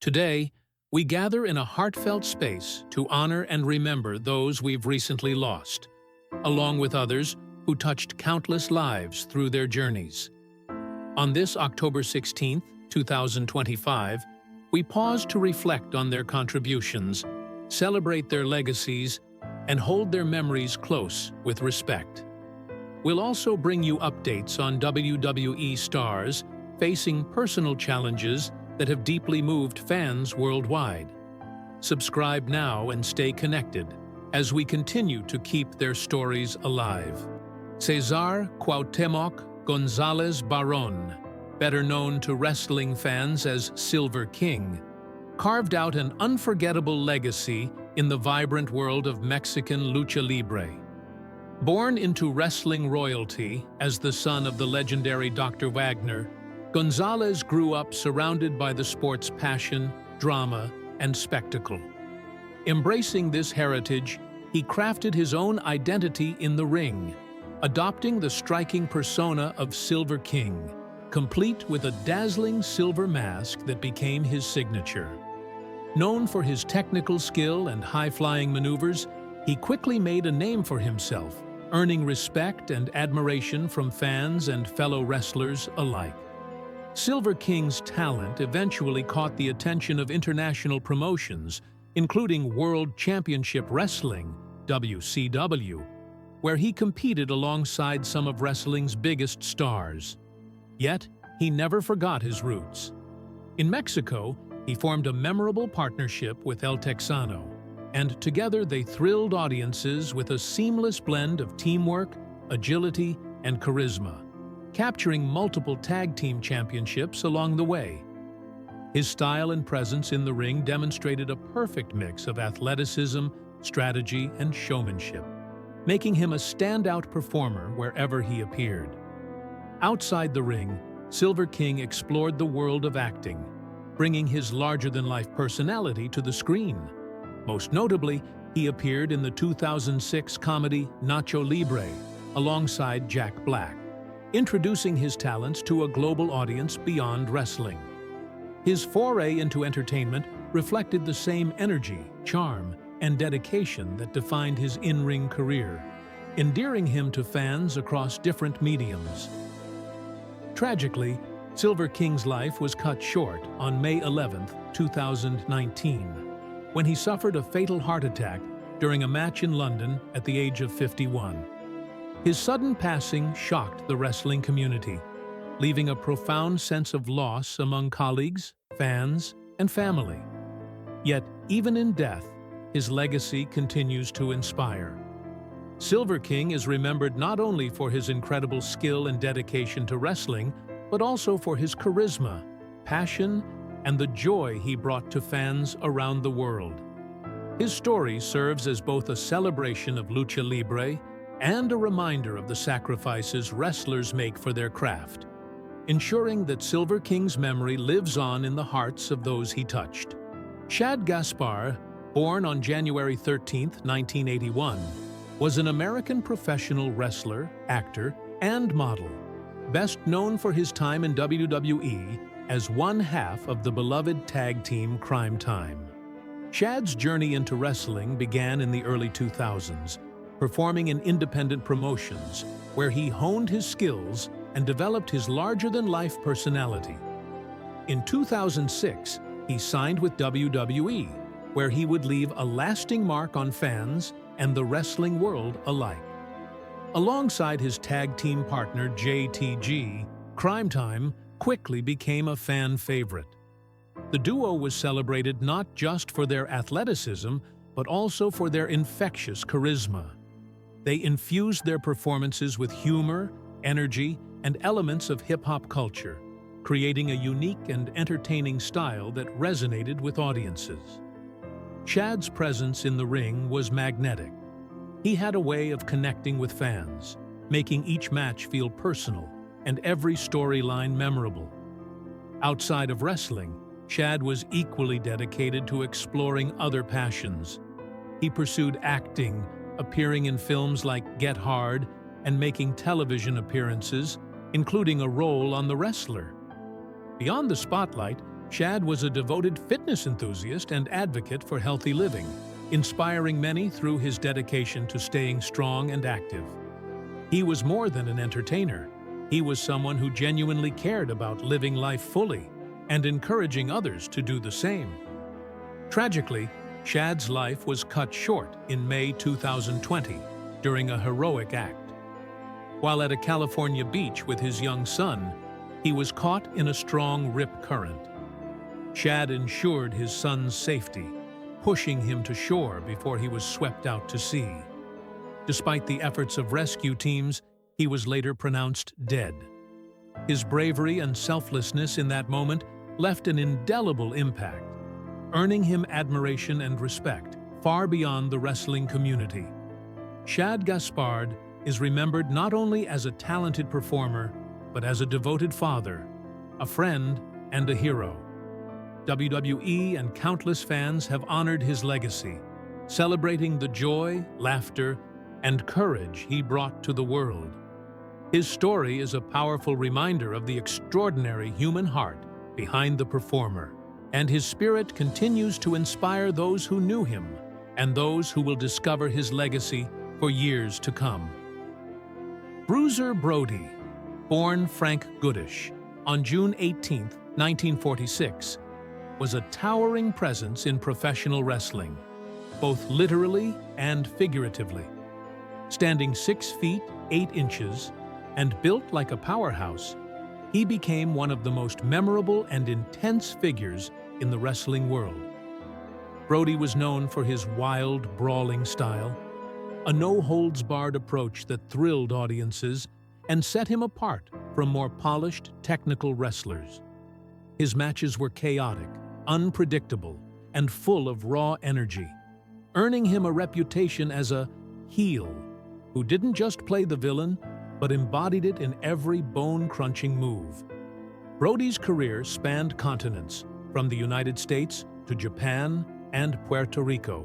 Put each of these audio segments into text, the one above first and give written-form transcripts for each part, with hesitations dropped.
Today, we gather in a heartfelt space to honor and remember those we've recently lost, along with others who touched countless lives through their journeys. On this October 16, 2025, we pause to reflect on their contributions, celebrate their legacies, and hold their memories close with respect. We'll also bring you updates on WWE stars facing personal challenges that have deeply moved fans worldwide. Subscribe now and stay connected as we continue to keep their stories alive. Cesar Cuauhtemoc Gonzalez Barron, better known to wrestling fans as Silver King, carved out an unforgettable legacy in the vibrant world of Mexican lucha libre. Born into wrestling royalty as the son of the legendary Dr. Wagner, Gonzalez grew up surrounded by the sport's passion, drama, and spectacle. Embracing this heritage, he crafted his own identity in the ring, adopting the striking persona of Silver King, complete with a dazzling silver mask that became his signature. Known for his technical skill and high-flying maneuvers, he quickly made a name for himself, earning respect and admiration from fans and fellow wrestlers alike. Silver King's talent eventually caught the attention of international promotions, including World Championship Wrestling, WCW, where he competed alongside some of wrestling's biggest stars. Yet, he never forgot his roots. In Mexico, he formed a memorable partnership with El Texano, and together they thrilled audiences with a seamless blend of teamwork, agility, and charisma, capturing multiple tag team championships along the way. His style and presence in the ring demonstrated a perfect mix of athleticism, strategy, and showmanship, making him a standout performer wherever he appeared. Outside the ring, Silver King explored the world of acting, bringing his larger-than-life personality to the screen. Most notably, he appeared in the 2006 comedy Nacho Libre alongside Jack Black, introducing his talents to a global audience beyond wrestling. His foray into entertainment reflected the same energy, charm, and dedication that defined his in-ring career, endearing him to fans across different mediums. Tragically, Silver King's life was cut short on May 11, 2019, when he suffered a fatal heart attack during a match in London at the age of 51. His sudden passing shocked the wrestling community, leaving a profound sense of loss among colleagues, fans, and family. Yet, even in death, his legacy continues to inspire. Silver King is remembered not only for his incredible skill and dedication to wrestling, but also for his charisma, passion, and the joy he brought to fans around the world. His story serves as both a celebration of lucha libre and a reminder of the sacrifices wrestlers make for their craft, ensuring that Silver King's memory lives on in the hearts of those he touched. Shad Gaspar, born on January 13, 1981, was an American professional wrestler, actor, and model, best known for his time in WWE as one half of the beloved tag team Crime Time. Shad's journey into wrestling began in the early 2000s, performing in independent promotions, where he honed his skills and developed his larger-than-life personality. In 2006, he signed with WWE, where he would leave a lasting mark on fans and the wrestling world alike. Alongside his tag team partner JTG, Crime Time quickly became a fan favorite. The duo was celebrated not just for their athleticism, but also for their infectious charisma. They infused their performances with humor, energy, and elements of hip-hop culture, creating a unique and entertaining style that resonated with audiences. Shad's presence in the ring was magnetic. He had a way of connecting with fans, making each match feel personal and every storyline memorable. Outside of wrestling, Shad was equally dedicated to exploring other passions. He pursued acting, appearing in films like Get Hard, and making television appearances, including a role on The Wrestler. Beyond the spotlight, Shad was a devoted fitness enthusiast and advocate for healthy living, inspiring many through his dedication to staying strong and active. He was more than an entertainer. He was someone who genuinely cared about living life fully and encouraging others to do the same. Tragically, Shad's life was cut short in May 2020 during a heroic act. While at a California beach with his young son, he was caught in a strong rip current. Shad ensured his son's safety, pushing him to shore before he was swept out to sea. Despite the efforts of rescue teams, he was later pronounced dead. His bravery and selflessness in that moment left an indelible impact, earning him admiration and respect far beyond the wrestling community. Shad Gaspard is remembered not only as a talented performer, but as a devoted father, a friend, and a hero. WWE and countless fans have honored his legacy, celebrating the joy, laughter, and courage he brought to the world. His story is a powerful reminder of the extraordinary human heart behind the performer, and his spirit continues to inspire those who knew him and those who will discover his legacy for years to come. Bruiser Brody, born Frank Goodish on June 18, 1946, was a towering presence in professional wrestling, both literally and figuratively. Standing 6 feet 8 inches and built like a powerhouse, he became one of the most memorable and intense figures in the wrestling world. Brody was known for his wild, brawling style, a no-holds-barred approach that thrilled audiences and set him apart from more polished, technical wrestlers. His matches were chaotic, unpredictable, and full of raw energy, earning him a reputation as a heel who didn't just play the villain, but embodied it in every bone-crunching move. Brody's career spanned continents, from the United States to Japan and Puerto Rico.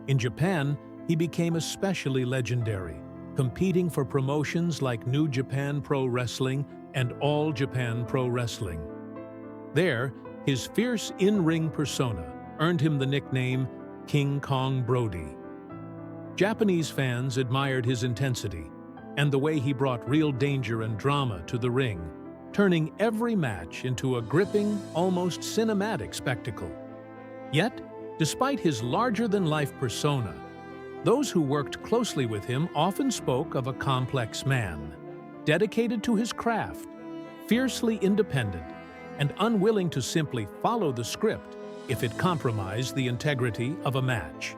In Japan, he became especially legendary, competing for promotions like New Japan Pro Wrestling and All Japan Pro Wrestling. There, his fierce in-ring persona earned him the nickname King Kong Brody. Japanese fans admired his intensity and the way he brought real danger and drama to the ring, turning every match into a gripping, almost cinematic spectacle. Yet, despite his larger-than-life persona, those who worked closely with him often spoke of a complex man, dedicated to his craft, fiercely independent, and unwilling to simply follow the script if it compromised the integrity of a match.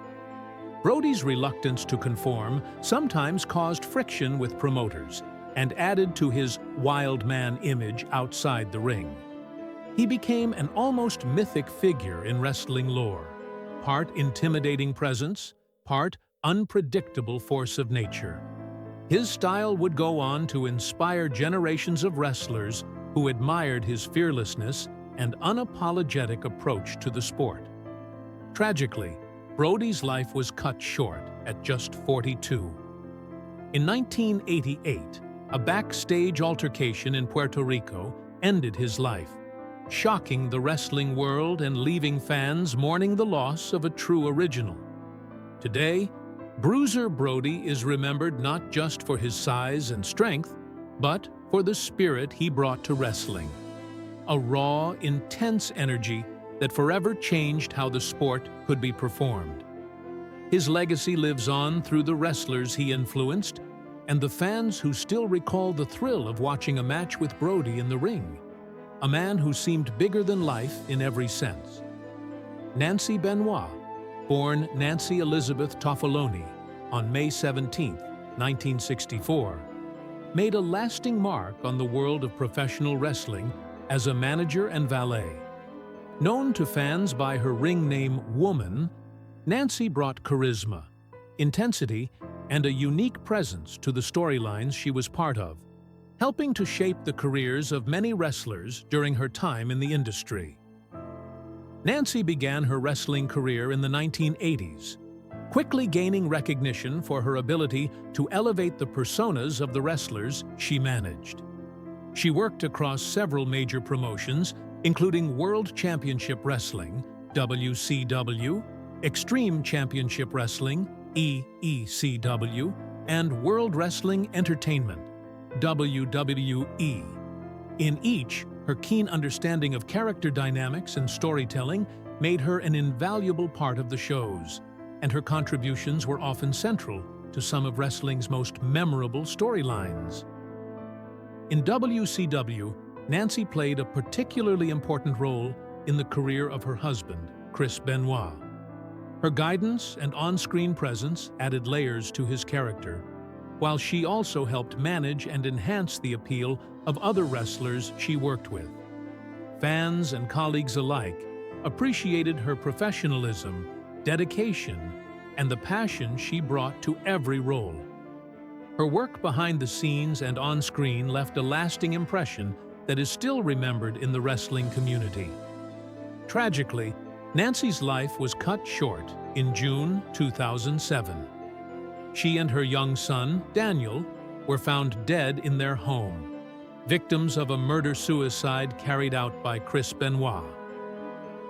Brody's reluctance to conform sometimes caused friction with promoters and added to his wild man image outside the ring. He became an almost mythic figure in wrestling lore, part intimidating presence, part unpredictable force of nature. His style would go on to inspire generations of wrestlers who admired his fearlessness and unapologetic approach to the sport. Tragically, Brody's life was cut short at just 42. In 1988, a backstage altercation in Puerto Rico ended his life, shocking the wrestling world and leaving fans mourning the loss of a true original. Today, Bruiser Brody is remembered not just for his size and strength, but for the spirit he brought to wrestling. A raw, intense energy that forever changed how the sport could be performed. His legacy lives on through the wrestlers he influenced and the fans who still recall the thrill of watching a match with Brody in the ring, a man who seemed bigger than life in every sense. Nancy Benoit, born Nancy Elizabeth Toffoloni on May 17, 1964, made a lasting mark on the world of professional wrestling as a manager and valet. Known to fans by her ring name Woman, Nancy brought charisma, intensity, and a unique presence to the storylines she was part of, helping to shape the careers of many wrestlers during her time in the industry. Nancy began her wrestling career in the 1980s, quickly gaining recognition for her ability to elevate the personas of the wrestlers she managed. She worked across several major promotions, including World Championship Wrestling, WCW, Extreme Championship Wrestling, EECW, and World Wrestling Entertainment, WWE. In each, her keen understanding of character dynamics and storytelling made her an invaluable part of the shows, and her contributions were often central to some of wrestling's most memorable storylines. In WCW, Nancy played a particularly important role in the career of her husband, Chris Benoit. Her guidance and on-screen presence added layers to his character, while she also helped manage and enhance the appeal of other wrestlers she worked with. Fans and colleagues alike appreciated her professionalism, dedication, and the passion she brought to every role. Her work behind the scenes and on-screen left a lasting impression that is still remembered in the wrestling community. Tragically, Nancy's life was cut short in June 2007. She and her young son, Daniel, were found dead in their home, victims of a murder-suicide carried out by Chris Benoit.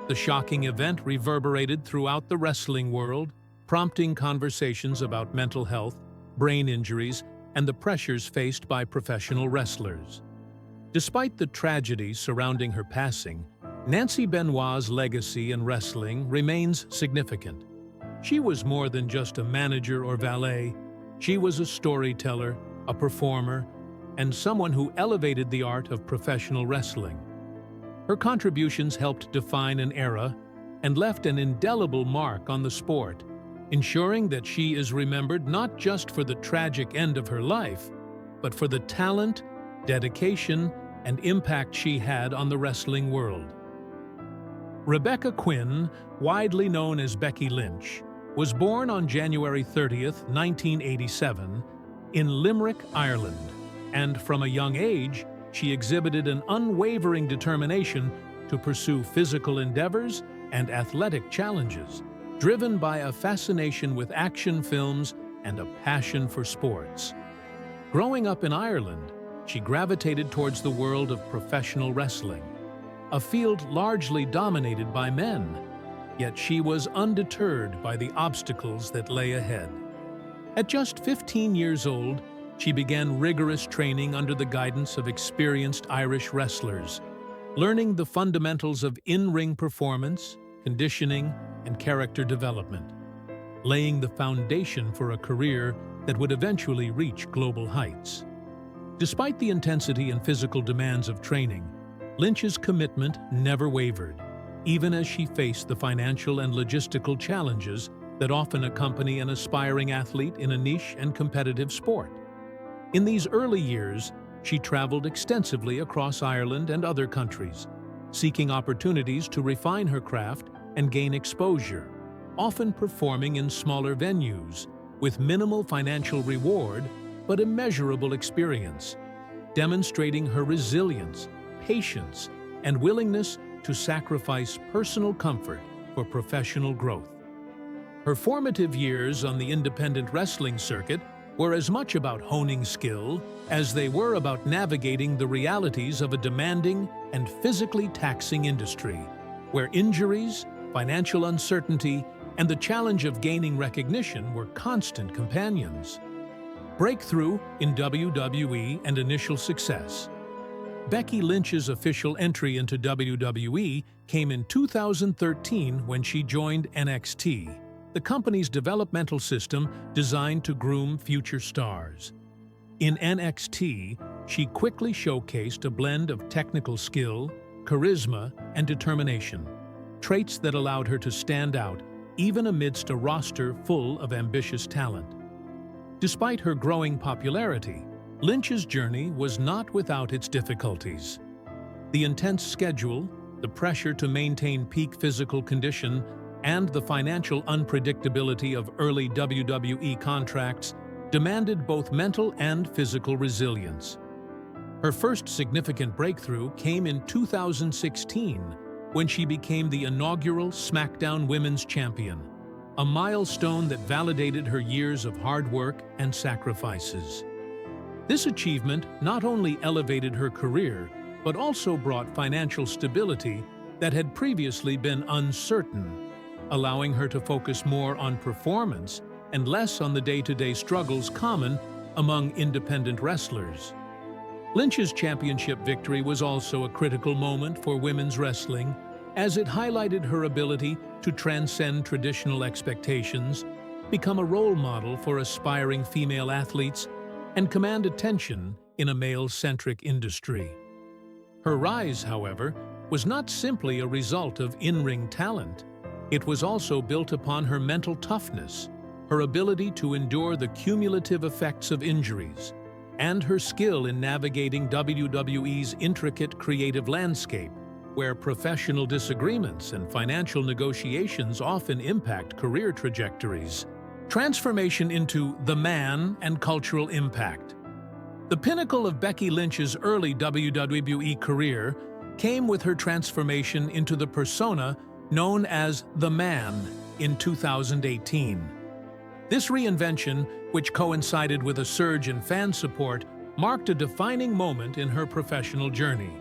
The shocking event reverberated throughout the wrestling world, prompting conversations about mental health, brain injuries, and the pressures faced by professional wrestlers. Despite the tragedy surrounding her passing, Nancy Benoit's legacy in wrestling remains significant. She was more than just a manager or valet. She was a storyteller, a performer, and someone who elevated the art of professional wrestling. Her contributions helped define an era and left an indelible mark on the sport, ensuring that she is remembered not just for the tragic end of her life, but for the talent, dedication, and impact she had on the wrestling world. Rebecca Quinn, widely known as Becky Lynch, was born on January 30, 1987, in Limerick, Ireland, and from a young age, she exhibited an unwavering determination to pursue physical endeavors and athletic challenges, driven by a fascination with action films and a passion for sports. Growing up in Ireland, she gravitated towards the world of professional wrestling, a field largely dominated by men, yet she was undeterred by the obstacles that lay ahead. At just 15 years old, she began rigorous training under the guidance of experienced Irish wrestlers, learning the fundamentals of in-ring performance, conditioning, and character development, laying the foundation for a career that would eventually reach global heights. Despite the intensity and physical demands of training, Lynch's commitment never wavered, even as she faced the financial and logistical challenges that often accompany an aspiring athlete in a niche and competitive sport. In these early years, she traveled extensively across Ireland and other countries, seeking opportunities to refine her craft and gain exposure, often performing in smaller venues, with minimal financial reward but immeasurable experience, demonstrating her resilience, patience, and willingness to sacrifice personal comfort for professional growth. Her formative years on the independent wrestling circuit were as much about honing skill as they were about navigating the realities of a demanding and physically taxing industry, where injuries, financial uncertainty, and the challenge of gaining recognition were constant companions. Breakthrough in WWE and initial success. Becky Lynch's official entry into WWE came in 2013 when she joined NXT, the company's developmental system designed to groom future stars. In NXT, she quickly showcased a blend of technical skill, charisma, and determination, traits that allowed her to stand out even amidst a roster full of ambitious talent. Despite her growing popularity, Lynch's journey was not without its difficulties. The intense schedule, the pressure to maintain peak physical condition, and the financial unpredictability of early WWE contracts demanded both mental and physical resilience. Her first significant breakthrough came in 2016 when she became the inaugural SmackDown Women's Champion, a milestone that validated her years of hard work and sacrifices. This achievement not only elevated her career, but also brought financial stability that had previously been uncertain, allowing her to focus more on performance and less on the day-to-day struggles common among independent wrestlers. Lynch's championship victory was also a critical moment for women's wrestling, as it highlighted her ability to transcend traditional expectations, become a role model for aspiring female athletes, and command attention in a male-centric industry. Her rise, however, was not simply a result of in-ring talent. It was also built upon her mental toughness, her ability to endure the cumulative effects of injuries, and her skill in navigating WWE's intricate creative landscape, where professional disagreements and financial negotiations often impact career trajectories. Transformation into the man and cultural impact. The pinnacle of Becky Lynch's early WWE career came with her transformation into the persona known as the Man in 2018. This reinvention, which coincided with a surge in fan support, marked a defining moment in her professional journey.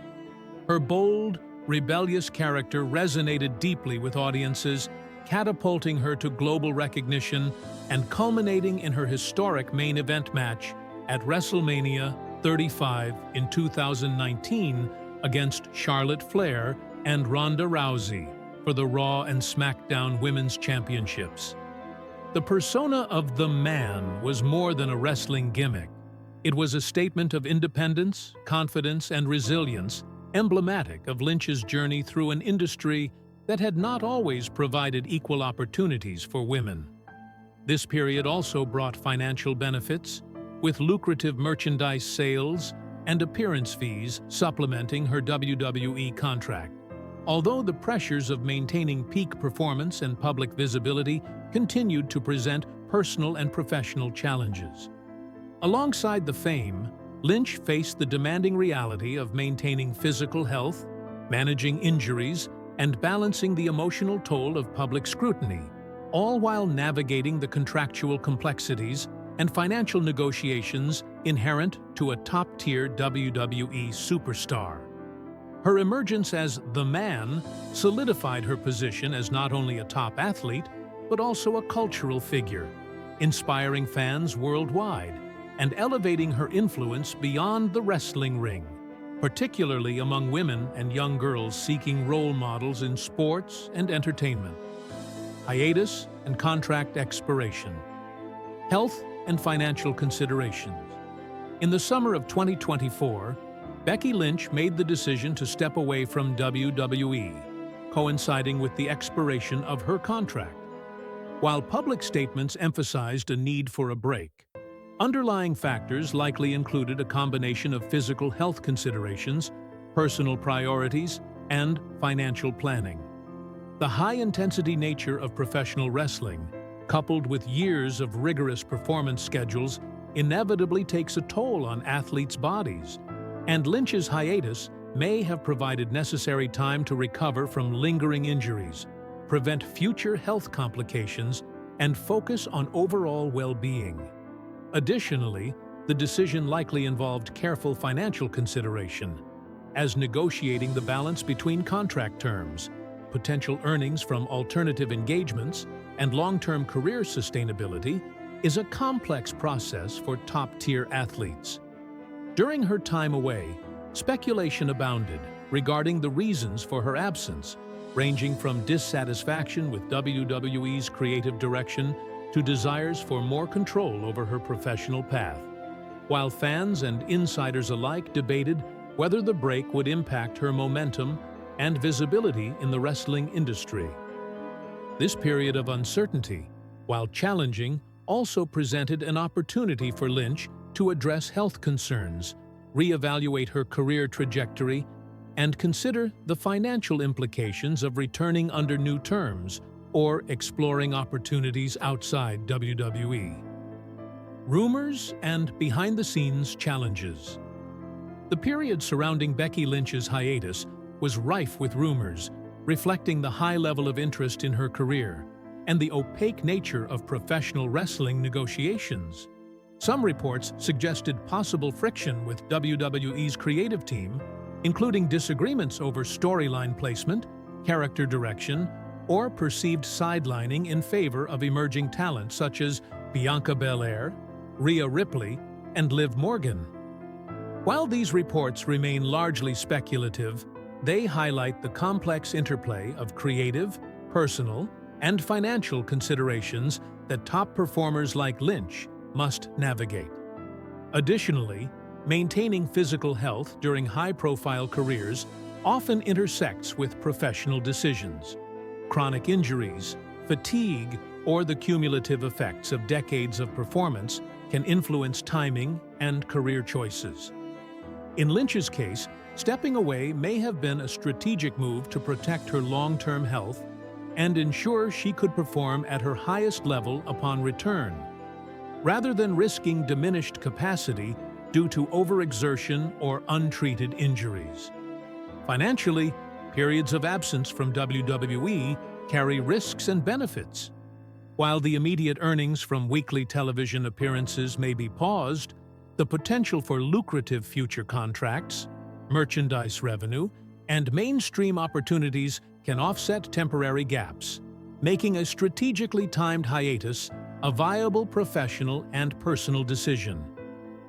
Her bold, rebellious character resonated deeply with audiences, catapulting her to global recognition and culminating in her historic main event match at WrestleMania 35 in 2019 against Charlotte Flair and Ronda Rousey for the Raw and SmackDown Women's Championships. The persona of the Man was more than a wrestling gimmick. It was a statement of independence, confidence, and resilience, emblematic of Lynch's journey through an industry that had not always provided equal opportunities for women. This period also brought financial benefits, with lucrative merchandise sales and appearance fees supplementing her WWE contract. Although the pressures of maintaining peak performance and public visibility continued to present personal and professional challenges. Alongside the fame, Lynch faced the demanding reality of maintaining physical health, managing injuries, and balancing the emotional toll of public scrutiny, all while navigating the contractual complexities and financial negotiations inherent to a top-tier WWE superstar. Her emergence as the Man solidified her position as not only a top athlete, but also a cultural figure, inspiring fans worldwide and elevating her influence beyond the wrestling ring, particularly among women and young girls seeking role models in sports and entertainment. Hiatus and contract expiration. Health and financial considerations. In the summer of 2024, Becky Lynch made the decision to step away from WWE, coinciding with the expiration of her contract. While public statements emphasized a need for a break, underlying factors likely included a combination of physical health considerations, personal priorities, and financial planning. The high-intensity nature of professional wrestling, coupled with years of rigorous performance schedules, inevitably takes a toll on athletes' bodies, and Lynch's hiatus may have provided necessary time to recover from lingering injuries, prevent future health complications, and focus on overall well-being. Additionally, the decision likely involved careful financial consideration, as negotiating the balance between contract terms, potential earnings from alternative engagements, and long-term career sustainability is a complex process for top-tier athletes. During her time away, speculation abounded regarding the reasons for her absence, ranging from dissatisfaction with WWE's creative direction to desires for more control over her professional path, while fans and insiders alike debated whether the break would impact her momentum and visibility in the wrestling industry. This period of uncertainty, while challenging, also presented an opportunity for Lynch to address health concerns, reevaluate her career trajectory, and consider the financial implications of returning under new terms or exploring opportunities outside WWE. Rumors and behind-the-scenes challenges. The period surrounding Becky Lynch's hiatus was rife with rumors, reflecting the high level of interest in her career and the opaque nature of professional wrestling negotiations. Some reports suggested possible friction with WWE's creative team, including disagreements over storyline placement, character direction, or perceived sidelining in favor of emerging talent such as Bianca Belair, Rhea Ripley, and Liv Morgan. While these reports remain largely speculative, they highlight the complex interplay of creative, personal, and financial considerations that top performers like Lynch must navigate. Additionally, maintaining physical health during high-profile careers often intersects with professional decisions. Chronic injuries, fatigue, or the cumulative effects of decades of performance can influence timing and career choices. In Lynch's case, stepping away may have been a strategic move to protect her long-term health and ensure she could perform at her highest level upon return, rather than risking diminished capacity due to overexertion or untreated injuries. Financially, periods of absence from WWE carry risks and benefits. While the immediate earnings from weekly television appearances may be paused, the potential for lucrative future contracts, merchandise revenue, and mainstream opportunities can offset temporary gaps, making a strategically timed hiatus a viable professional and personal decision.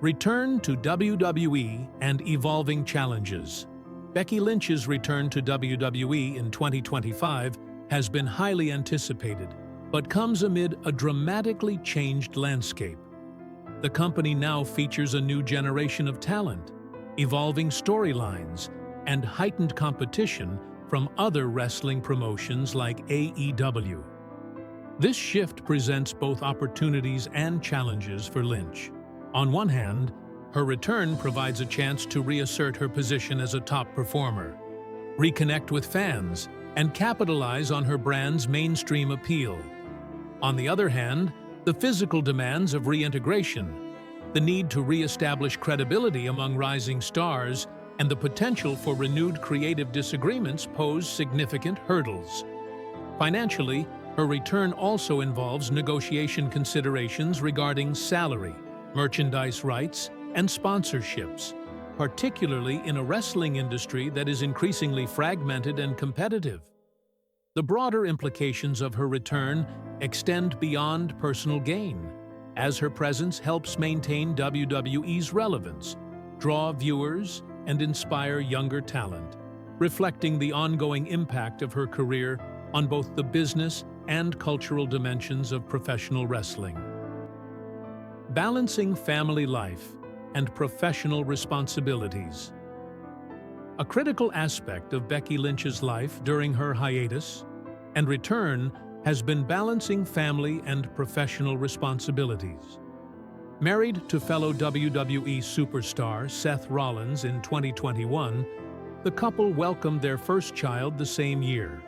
Return to WWE and evolving challenges. Becky Lynch's return to WWE in 2025 has been highly anticipated, but comes amid a dramatically changed landscape. The company now features a new generation of talent, evolving storylines, and heightened competition from other wrestling promotions like AEW. This shift presents both opportunities and challenges for Lynch. On one hand, her return provides a chance to reassert her position as a top performer, reconnect with fans, and capitalize on her brand's mainstream appeal. On the other hand, the physical demands of reintegration, the need to re-establish credibility among rising stars, and the potential for renewed creative disagreements pose significant hurdles. Financially, her return also involves negotiation considerations regarding salary, merchandise rights, and sponsorships, particularly in a wrestling industry that is increasingly fragmented and competitive. The broader implications of her return extend beyond personal gain, as her presence helps maintain WWE's relevance, draw viewers, and inspire younger talent, reflecting the ongoing impact of her career on both the business and cultural dimensions of professional wrestling. Balancing family life and professional responsibilities. A critical aspect of Becky Lynch's life during her hiatus and return has been balancing family and professional responsibilities. Married to fellow WWE superstar Seth Rollins in 2021, the couple welcomed their first child the same year,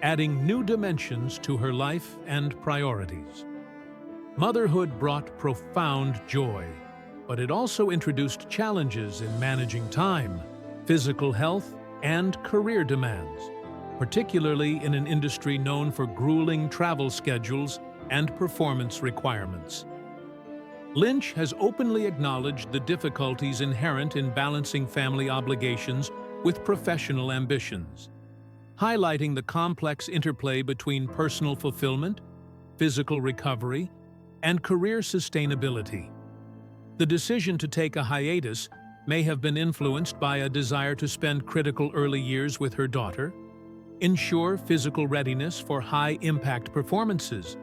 adding new dimensions to her life and priorities. Motherhood brought profound joy, but it also introduced challenges in managing time, physical health, and career demands, particularly in an industry known for grueling travel schedules and performance requirements. Lynch has openly acknowledged the difficulties inherent in balancing family obligations with professional ambitions, highlighting the complex interplay between personal fulfillment, physical recovery, and career sustainability. The decision to take a hiatus may have been influenced by a desire to spend critical early years with her daughter, ensure physical readiness for high-impact performances,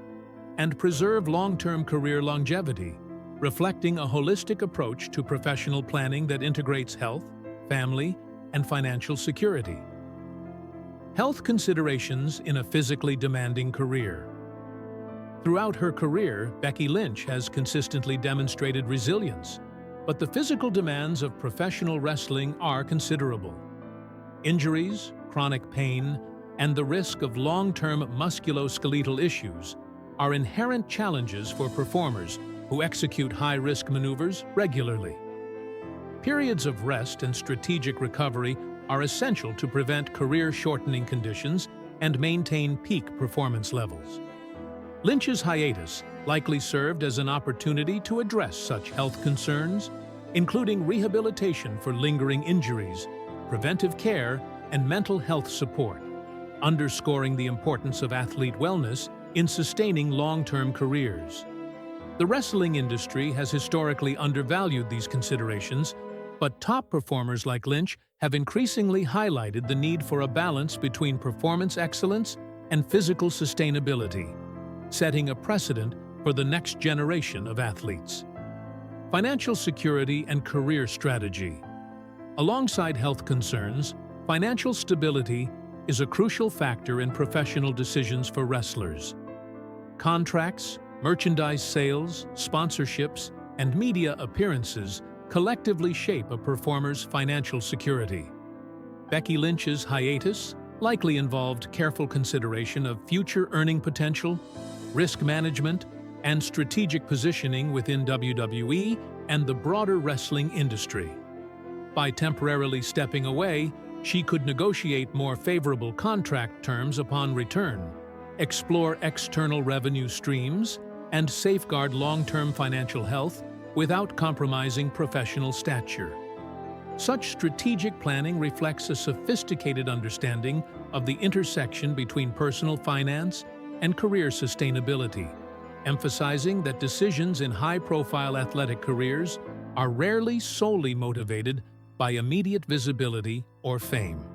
and preserve long-term career longevity, reflecting a holistic approach to professional planning that integrates health, family, and financial security. Health considerations in a physically demanding career. Throughout her career, Becky Lynch has consistently demonstrated resilience, but the physical demands of professional wrestling are considerable. Injuries, chronic pain, and the risk of long-term musculoskeletal issues are inherent challenges for performers who execute high-risk maneuvers regularly. Periods of rest and strategic recovery are essential to prevent career-shortening conditions and maintain peak performance levels. Lynch's hiatus likely served as an opportunity to address such health concerns, including rehabilitation for lingering injuries, preventive care, and mental health support, underscoring the importance of athlete wellness in sustaining long-term careers. The wrestling industry has historically undervalued these considerations, but top performers like Lynch have increasingly highlighted the need for a balance between performance excellence and physical sustainability, setting a precedent for the next generation of athletes. Financial security and career strategy. Alongside health concerns, financial stability is a crucial factor in professional decisions for wrestlers. Contracts, merchandise sales, sponsorships, and media appearances collectively shape a performer's financial security. Becky Lynch's hiatus likely involved careful consideration of future earning potential, risk management, and strategic positioning within WWE and the broader wrestling industry. By temporarily stepping away, she could negotiate more favorable contract terms upon return, explore external revenue streams, and safeguard long-term financial health without compromising professional stature. Such strategic planning reflects a sophisticated understanding of the intersection between personal finance and career sustainability, emphasizing that decisions in high-profile athletic careers are rarely solely motivated by immediate visibility or fame.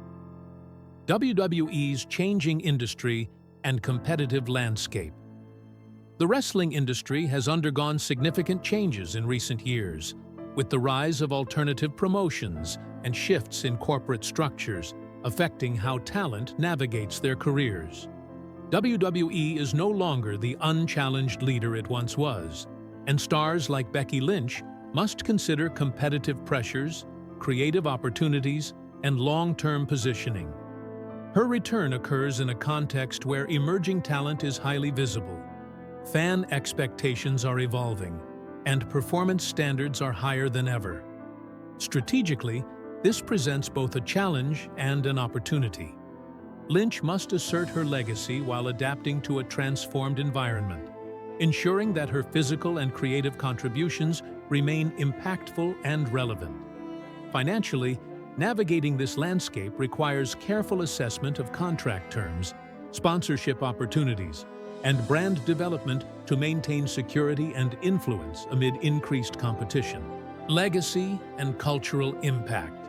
WWE's changing industry and competitive landscape. The wrestling industry has undergone significant changes in recent years, with the rise of alternative promotions and shifts in corporate structures affecting how talent navigates their careers. WWE is no longer the unchallenged leader it once was, and stars like Becky Lynch must consider competitive pressures, creative opportunities, and long-term positioning. Her return occurs in a context where emerging talent is highly visible, fan expectations are evolving, and performance standards are higher than ever. Strategically, this presents both a challenge and an opportunity. Lynch must assert her legacy while adapting to a transformed environment, ensuring that her physical and creative contributions remain impactful and relevant. Financially, navigating this landscape requires careful assessment of contract terms, sponsorship opportunities, and brand development to maintain security and influence amid increased competition. Legacy and cultural impact.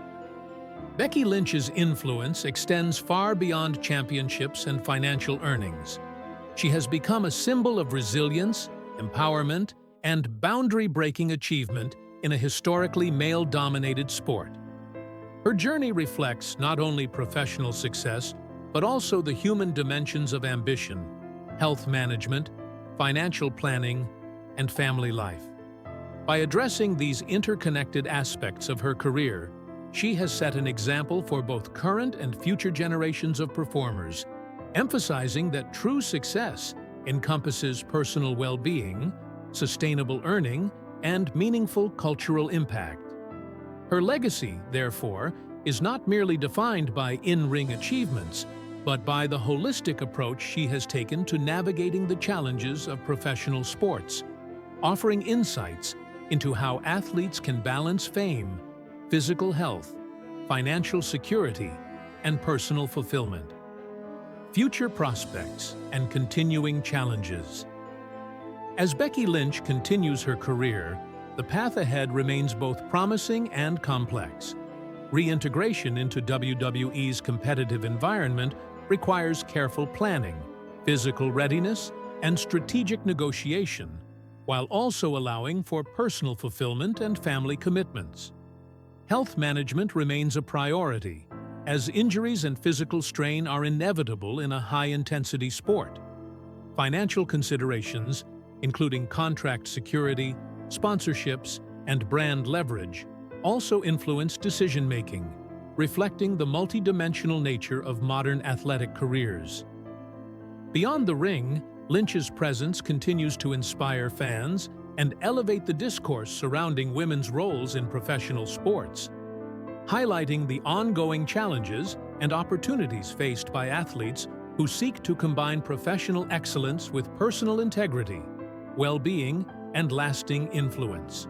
Becky Lynch's influence extends far beyond championships and financial earnings. She has become a symbol of resilience, empowerment, and boundary-breaking achievement in a historically male-dominated sport. Her journey reflects not only professional success, but also the human dimensions of ambition, health management, financial planning, and family life. By addressing these interconnected aspects of her career, she has set an example for both current and future generations of performers, emphasizing that true success encompasses personal well-being, sustainable earning, and meaningful cultural impact. Her legacy, therefore, is not merely defined by in-ring achievements, but by the holistic approach she has taken to navigating the challenges of professional sports, offering insights into how athletes can balance fame, physical health, financial security, and personal fulfillment. Future prospects and continuing challenges. As Becky Lynch continues her career, the path ahead remains both promising and complex. Reintegration into WWE's competitive environment requires careful planning, physical readiness, and strategic negotiation, while also allowing for personal fulfillment and family commitments. Health management remains a priority, as injuries and physical strain are inevitable in a high-intensity sport. Financial considerations, including contract security, sponsorships, and brand leverage, also influence decision-making, reflecting the multidimensional nature of modern athletic careers. Beyond the ring, Lynch's presence continues to inspire fans and elevate the discourse surrounding women's roles in professional sports, highlighting the ongoing challenges and opportunities faced by athletes who seek to combine professional excellence with personal integrity, well-being, and lasting influence.